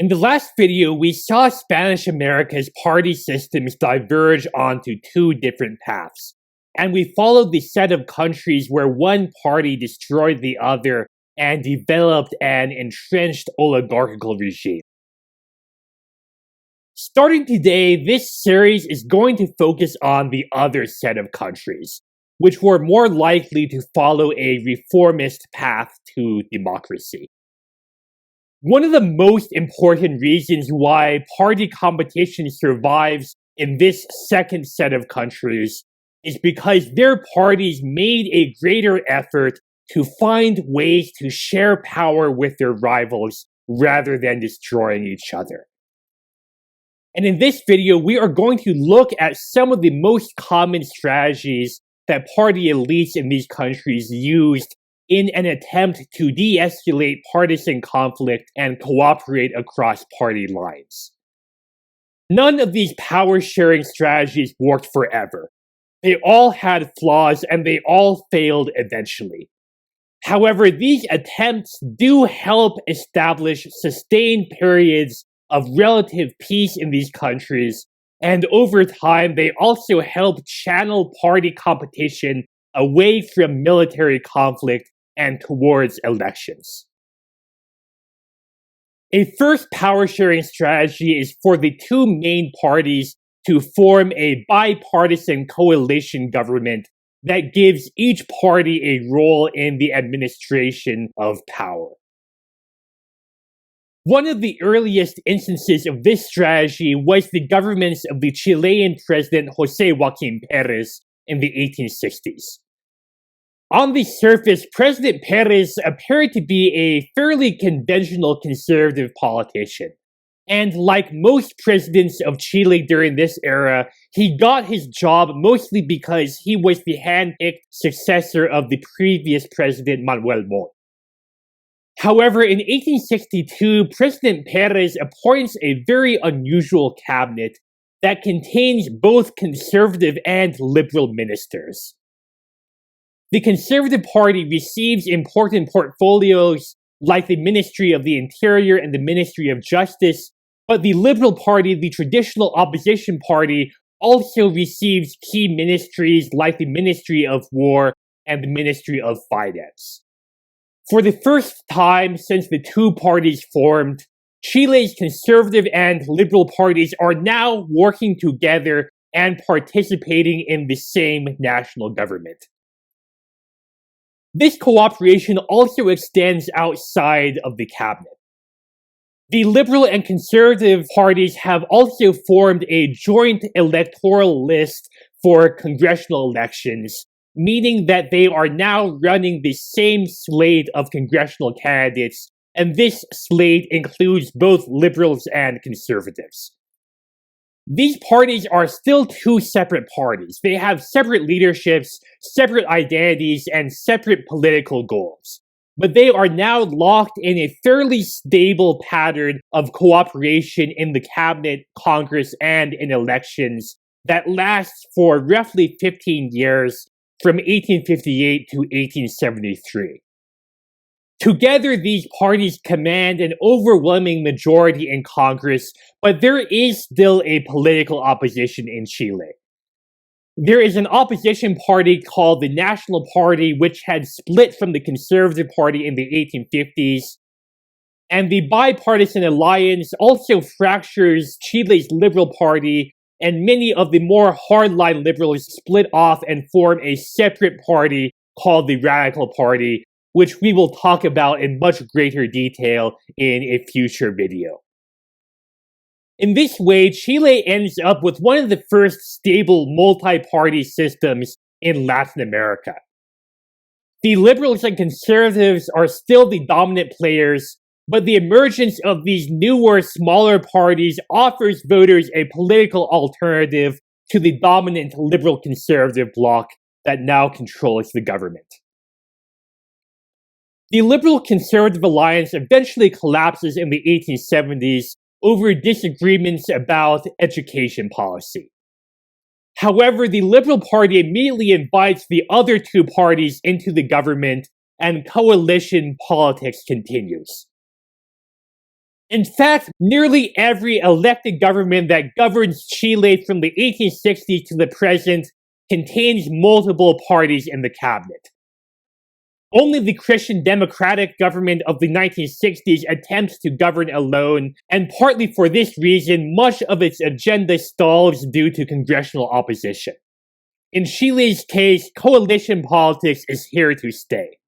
In the last video, we saw Spanish America's party systems diverge onto two different paths, and we followed the set of countries where one party destroyed the other and developed an entrenched oligarchical regime. Starting today, this series is going to focus on the other set of countries, which were more likely to follow a reformist path to democracy. One of the most important reasons why party competition survives in this second set of countries is because their parties made a greater effort to find ways to share power with their rivals rather than destroying each other. And in this video, we are going to look at some of the most common strategies that party elites in these countries used in an attempt to de-escalate partisan conflict and cooperate across party lines. None of these power-sharing strategies worked forever. They all had flaws and they all failed eventually. However, these attempts do help establish sustained periods of relative peace in these countries, and over time they also help channel party competition away from military conflict and towards elections. A first power-sharing strategy is for the two main parties to form a bipartisan coalition government that gives each party a role in the administration of power. One of the earliest instances of this strategy was the governments of the Chilean president José Joaquín Pérez in the 1860s. On the surface, President Pérez appeared to be a fairly conventional conservative politician. And like most presidents of Chile during this era, he got his job mostly because he was the hand-picked successor of the previous president Manuel Montt. However, in 1862, President Pérez appoints a very unusual cabinet that contains both conservative and liberal ministers. The Conservative Party receives important portfolios like the Ministry of the Interior and the Ministry of Justice, but the Liberal Party, the traditional opposition party, also receives key ministries like the Ministry of War and the Ministry of Finance. For the first time since the two parties formed, Chile's conservative and liberal parties are now working together and participating in the same national government. This cooperation also extends outside of the cabinet. The Liberal and Conservative parties have also formed a joint electoral list for congressional elections, meaning that they are now running the same slate of congressional candidates, and this slate includes both liberals and conservatives. These parties are still two separate parties. They have separate leaderships, separate identities, and separate political goals. But they are now locked in a fairly stable pattern of cooperation in the cabinet, Congress, and in elections that lasts for roughly 15 years, from 1858 to 1873. Together, these parties command an overwhelming majority in Congress, but there is still a political opposition in Chile. There is an opposition party called the National Party, which had split from the Conservative Party in the 1850s, and the Bipartisan Alliance also fractures Chile's Liberal Party, and many of the more hardline liberals split off and form a separate party called the Radical Party, which we will talk about in much greater detail in a future video. In this way, Chile ends up with one of the first stable multi-party systems in Latin America. The liberals and conservatives are still the dominant players, but the emergence of these newer, smaller parties offers voters a political alternative to the dominant liberal-conservative bloc that now controls the government. The Liberal-Conservative Alliance eventually collapses in the 1870s over disagreements about education policy. However, the Liberal Party immediately invites the other two parties into the government, and coalition politics continues. In fact, nearly every elected government that governs Chile from the 1860s to the present contains multiple parties in the cabinet. Only the Christian Democratic government of the 1960s attempts to govern alone, and partly for this reason, much of its agenda stalls due to congressional opposition. In Chile's case, coalition politics is here to stay.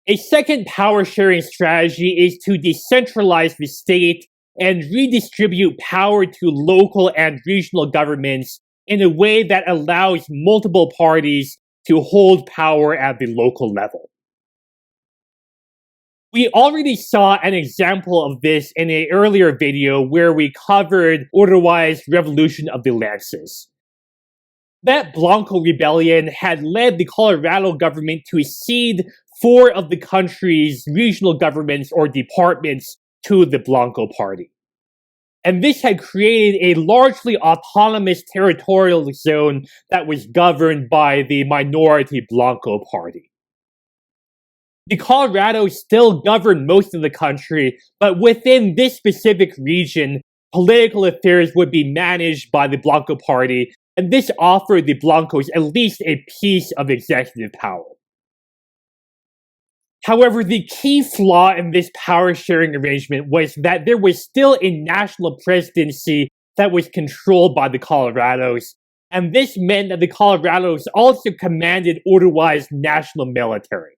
A second power-sharing strategy is to decentralize the state and redistribute power to local and regional governments in a way that allows multiple parties to hold power at the local level. We already saw an example of this in an earlier video where we covered Uruguay's Revolution of the Lances. That Blanco rebellion had led the Colorado government to cede 4 of the country's regional governments or departments to the Blanco party. And this had created a largely autonomous territorial zone that was governed by the minority Blanco party. The Colorado still governed most of the country, but within this specific region, political affairs would be managed by the Blanco party, and this offered the Blancos at least a piece of executive power. However, the key flaw in this power-sharing arrangement was that there was still a national presidency that was controlled by the Colorados, and this meant that the Colorados also commanded Uruguay's national military.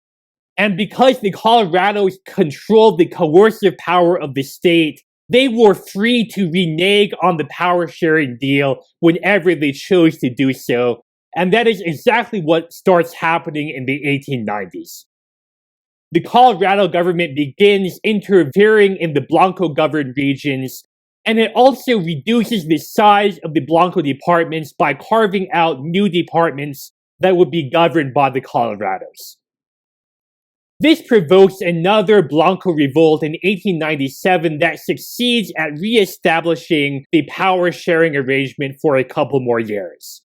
And because the Colorados controlled the coercive power of the state, they were free to renege on the power-sharing deal whenever they chose to do so, and that is exactly what starts happening in the 1890s. The Colorado government begins interfering in the Blanco-governed regions, and it also reduces the size of the Blanco departments by carving out new departments that would be governed by the Colorados. This provokes another Blanco revolt in 1897 that succeeds at re-establishing the power-sharing arrangement for a couple more years.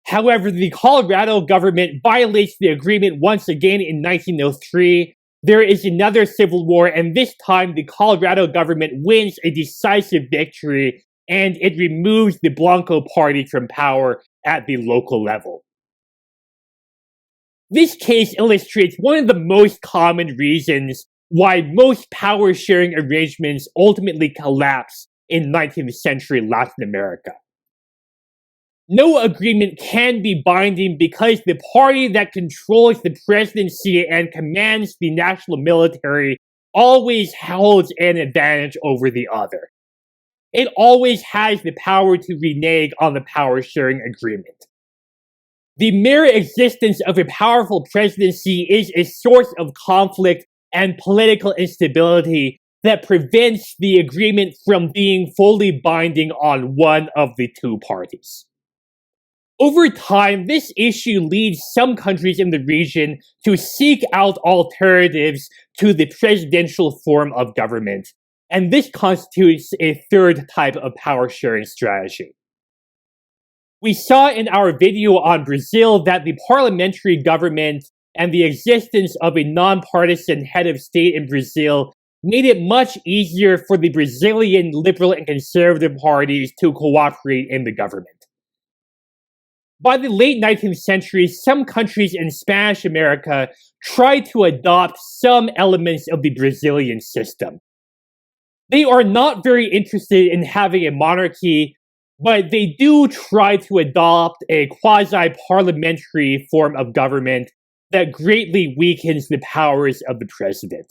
However, the Colorado government violates the agreement once again in 1903. There is another civil war, and this time the Colorado government wins a decisive victory, and it removes the Blanco party from power at the local level. This case illustrates one of the most common reasons why most power-sharing arrangements ultimately collapse in 19th century Latin America. No agreement can be binding because the party that controls the presidency and commands the national military always holds an advantage over the other. It always has the power to renege on the power-sharing agreement. The mere existence of a powerful presidency is a source of conflict and political instability that prevents the agreement from being fully binding on one of the two parties. Over time, this issue leads some countries in the region to seek out alternatives to the presidential form of government, and this constitutes a third type of power-sharing strategy. We saw in our video on Brazil that the parliamentary government and the existence of a nonpartisan head of state in Brazil made it much easier for the Brazilian liberal and conservative parties to cooperate in the government. By the late 19th century, some countries in Spanish America tried to adopt some elements of the Brazilian system. They are not very interested in having a monarchy, but they do try to adopt a quasi-parliamentary form of government that greatly weakens the powers of the president.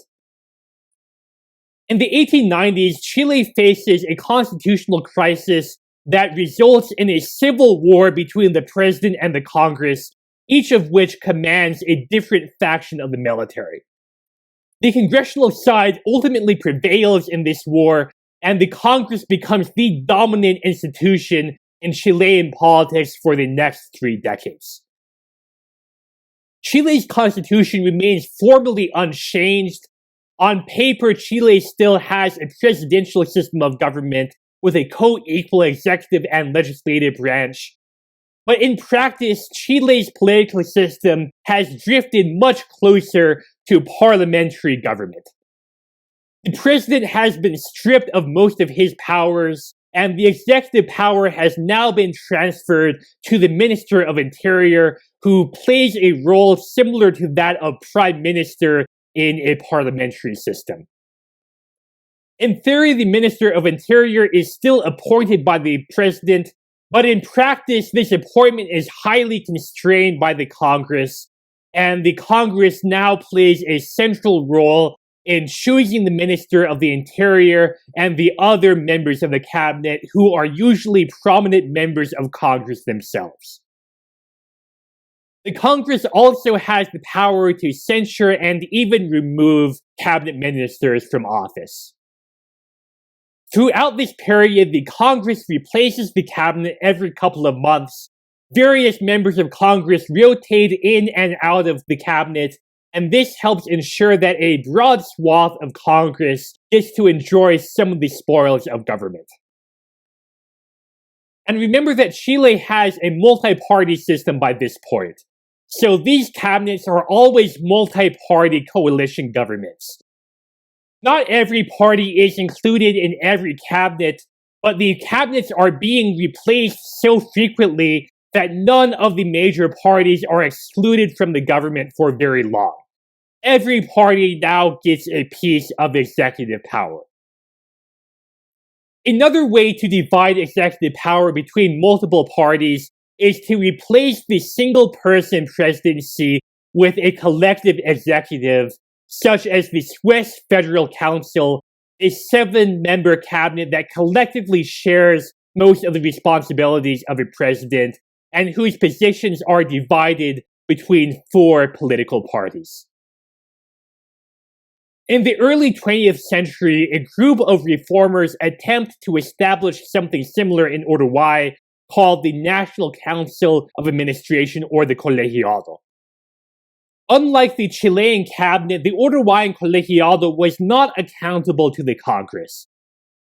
In the 1890s, Chile faces a constitutional crisis that results in a civil war between the president and the Congress, each of which commands a different faction of the military. The congressional side ultimately prevails in this war, and the Congress becomes the dominant institution in Chilean politics for the next 3 decades. Chile's constitution remains formally unchanged. On paper, Chile still has a presidential system of government with a co-equal executive and legislative branch. But in practice, Chile's political system has drifted much closer to parliamentary government. The president has been stripped of most of his powers, and the executive power has now been transferred to the Minister of Interior, who plays a role similar to that of Prime Minister in a parliamentary system. In theory, the Minister of Interior is still appointed by the president, but in practice, this appointment is highly constrained by the Congress, and the Congress now plays a central role in choosing the Minister of the Interior and the other members of the cabinet, who are usually prominent members of Congress themselves. The Congress also has the power to censure and even remove cabinet ministers from office. Throughout this period, the Congress replaces the cabinet every couple of months. Various members of Congress rotate in and out of the cabinet, and this helps ensure that a broad swath of Congress gets to enjoy some of the spoils of government. And remember that Chile has a multi-party system by this point. So these cabinets are always multi-party coalition governments. Not every party is included in every cabinet, but the cabinets are being replaced so frequently that none of the major parties are excluded from the government for very long. Every party now gets a piece of executive power. Another way to divide executive power between multiple parties is to replace the single-person presidency with a collective executive, such as the Swiss Federal Council, a 7-member cabinet that collectively shares most of the responsibilities of a president and whose positions are divided between 4 political parties. In the early 20th century, a group of reformers attempt to establish something similar in Uruguay called the National Council of Administration, or the Colegiado. Unlike the Chilean cabinet, the Uruguayan Colegiado was not accountable to the Congress.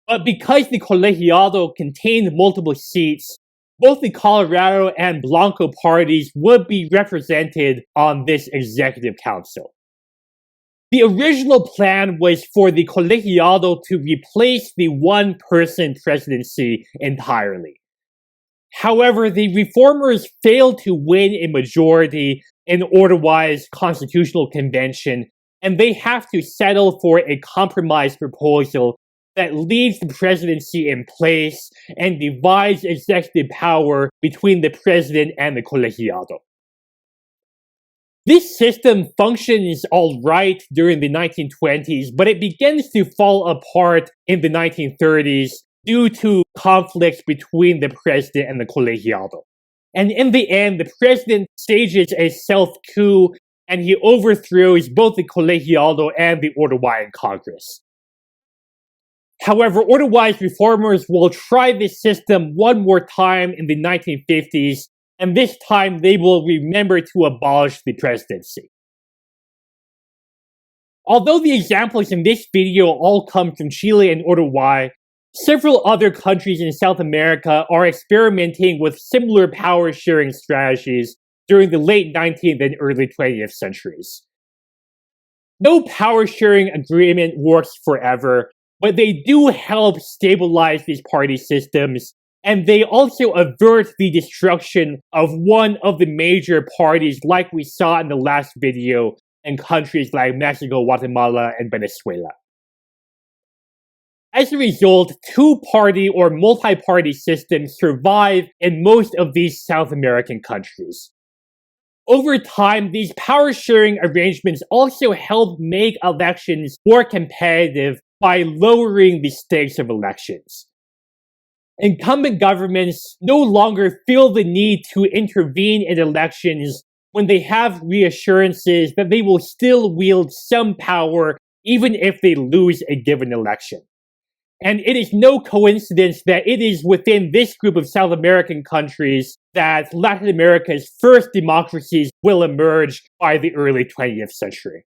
But because the Colegiado contained multiple seats, both the Colorado and Blanco parties would be represented on this executive council. The original plan was for the Colegiado to replace the one-person presidency entirely. However, the reformers failed to win a majority in Uruguay's constitutional convention, and they have to settle for a compromise proposal that leaves the presidency in place and divides executive power between the president and the Colegiado. This system functions alright during the 1920s, but it begins to fall apart in the 1930s due to conflicts between the president and the Colegiado. And in the end, the president stages a self-coup and he overthrows both the Colegiado and the Uruguayan Congress. However, Uruguay's reformers will try this system one more time in the 1950s, and this time they will remember to abolish the presidency. Although the examples in this video all come from Chile and Uruguay, several other countries in South America are experimenting with similar power-sharing strategies during the late 19th and early 20th centuries. No power-sharing agreement works forever, but they do help stabilize these party systems, and they also avert the destruction of one of the major parties like we saw in the last video in countries like Mexico, Guatemala, and Venezuela. As a result, two-party or multi-party systems survive in most of these South American countries. Over time, these power-sharing arrangements also help make elections more competitive by lowering the stakes of elections. Incumbent governments no longer feel the need to intervene in elections when they have reassurances that they will still wield some power even if they lose a given election. And it is no coincidence that it is within this group of South American countries that Latin America's first democracies will emerge by the early 20th century.